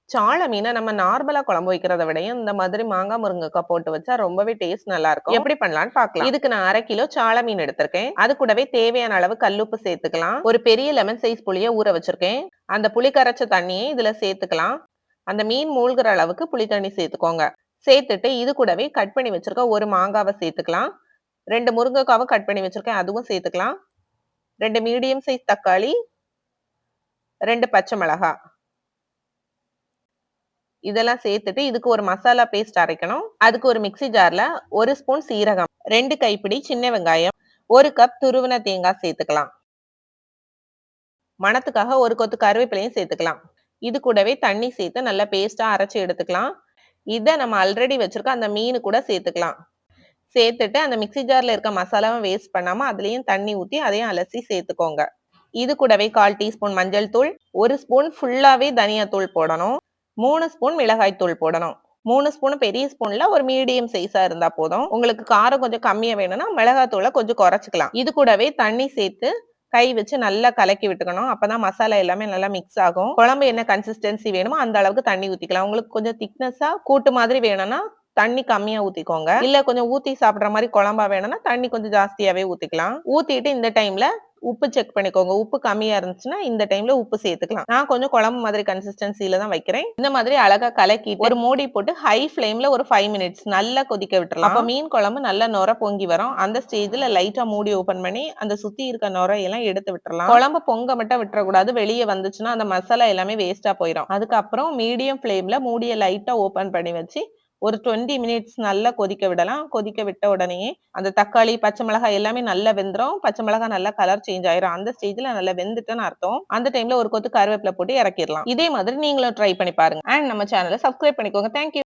சாள மீன நம்ம நார்மலா குழம்பு வைக்கிறத விடையும் இந்த மாதிரி மாங்காய் முருங்கைக்காய் போட்டு வச்சா ரொம்பவே டேஸ்ட் நல்லா இருக்கும். எப்படி பண்ணலாம்னு பார்க்கலாம். இதுக்கு நான் 1/2 கிலோ சாள மீன் எடுத்திருக்கேன். அது கூடவே தேவையான அளவு கல்லுப்பு சேர்த்துக்கலாம். ஒரு பெரிய லெமன் சைஸ் புளிய ஊற வச்சிருக்கேன். அந்த புளி கரைச்ச தண்ணியை இதுல சேர்த்துக்கலாம். அந்த மீன் மூழ்கிற அளவுக்கு புளி தண்ணி சேர்த்துக்கோங்க. சேர்த்துட்டு இது கூடவே கட் பண்ணி வச்சிருக்க ஒரு மாங்காவை சேர்த்துக்கலாம். 2 முருங்கைக்காவை கட் பண்ணி வச்சிருக்கேன், அதுவும் சேர்த்துக்கலாம். 2 மீடியம் சைஸ் தக்காளி, 2 பச்சை மிளகாய் இதெல்லாம் சேர்த்துட்டு இதுக்கு ஒரு மசாலா பேஸ்ட் அரைக்கணும். அதுக்கு ஒரு மிக்ஸி ஜார்ல 1 ஸ்பூன் சீரகம், 2 கைப்பிடி சின்ன வெங்காயம், 1 கப் துருவின தேங்காய் சேர்த்துக்கலாம். மணத்துக்காக ஒரு கொத்து கருவேப்பிலையும் சேர்த்துக்கலாம். இது கூடவே தண்ணி சேர்த்து நல்லா பேஸ்டா அரைச்சு எடுத்துக்கலாம். இதை நம்ம ஆல்ரெடி வச்சிருக்க அந்த மீன் கூட சேர்த்துக்கலாம். சேர்த்துட்டு அந்த மிக்ஸி ஜார்ல இருக்க மசாலாவை வேஸ்ட் பண்ணாம அதுலயும் தண்ணி ஊத்தி அதையும் அலசி சேர்த்துக்கோங்க. இது கூடவே 1/4 டீஸ்பூன் மஞ்சள் தூள், 1 ஸ்பூன் ஃபுல்லாவே தனியா தூள் போடணும், 3 ஸ்பூன் மிளகாய் தூள் போடணும். 3 ஸ்பூன் பெரிய ஸ்பூன்ல ஒரு மீடியம் சைஸா இருந்தா போதும். உங்களுக்கு காரம் கொஞ்சம் கம்மியா வேணும்னா மிளகாய் தூளை கொஞ்சம் குறைச்சிக்கலாம். இது கூடவே தண்ணி சேர்த்து கை வச்சு நல்லா கலக்கி விட்டுக்கணும். அப்பதான் மசாலா எல்லாமே நல்லா மிக்ஸ் ஆகும். குழம்பு என்ன கன்சிஸ்டன்சி வேணுமோ அந்த அளவுக்கு தண்ணி ஊத்திக்கலாம். உங்களுக்கு கொஞ்சம் திக்னஸா கூட்டு மாதிரி வேணும்னா தண்ணி கம்மியா ஊத்திக்கோங்க. இல்ல கொஞ்சம் ஊத்தி சாப்பிடுற மாதிரி குழம்பா வேணும்னா தண்ணி கொஞ்சம் ஜாஸ்தியாவே ஊத்திக்கலாம். ஊத்திட்டு இந்த டைம்ல உப்பு செக் பண்ணிக்கோங்க. உப்பு கம்மியா இருந்துச்சுன்னா இந்த டைம்ல உப்பு சேர்த்துக்கலாம். நான் கொஞ்சம் குழம்பு மாதிரி கன்சிஸ்டன்சில தான் வைக்கிறேன். இந்த மாதிரி அழகா கலக்கி ஒரு மூடி போட்டு ஹை ஃப்ளேம்ல ஒரு 5 மினிட்ஸ் நல்லா கொதிக்க விட்டுறலாம். அப்ப மீன் குழம்பு நல்லா நொர பொங்கி வரும். அந்த ஸ்டேஜ்ல லைட்டா மூடி ஓபன் பண்ணி அந்த சுத்தி இருக்க நுரையெல்லாம் எடுத்து விட்டுறலாம். குழம்பு பொங்க மட்டும் விட்டுறக்கூடாது. வெளியே வந்துச்சுன்னா அந்த மசாலா எல்லாமே வேஸ்டா போயிடும். அதுக்கப்புறம் மீடியம் ஃப்ளேம்ல மூடியை லைட்டா ஓபன் பண்ணி வச்சு ஒரு 20 மினிட்ஸ் நல்லா கொதிக்க விடலாம். கொதிக்க விட்ட உடனே அந்த தக்காளி, பச்சை மிளகாய் எல்லாமே நல்லா வெந்துரும். பச்சை மிளகாய் நல்லா கலர் சேஞ்ச் ஆயிரும். அந்த ஸ்டேஜ்ல நல்லா வெந்துட்டுன்னு அர்த்தம். அந்த டைம்ல ஒரு கொத்து கருவேப்பிலை போட்டு இறக்கிடலாம். இதே மாதிரி நீங்களும் ட்ரை பண்ணி பாருங்க. அண்ட் நம்ம சேனலை சப்ஸ்கிரைப் பண்ணிக்கோங்க. தேங்க்யூ.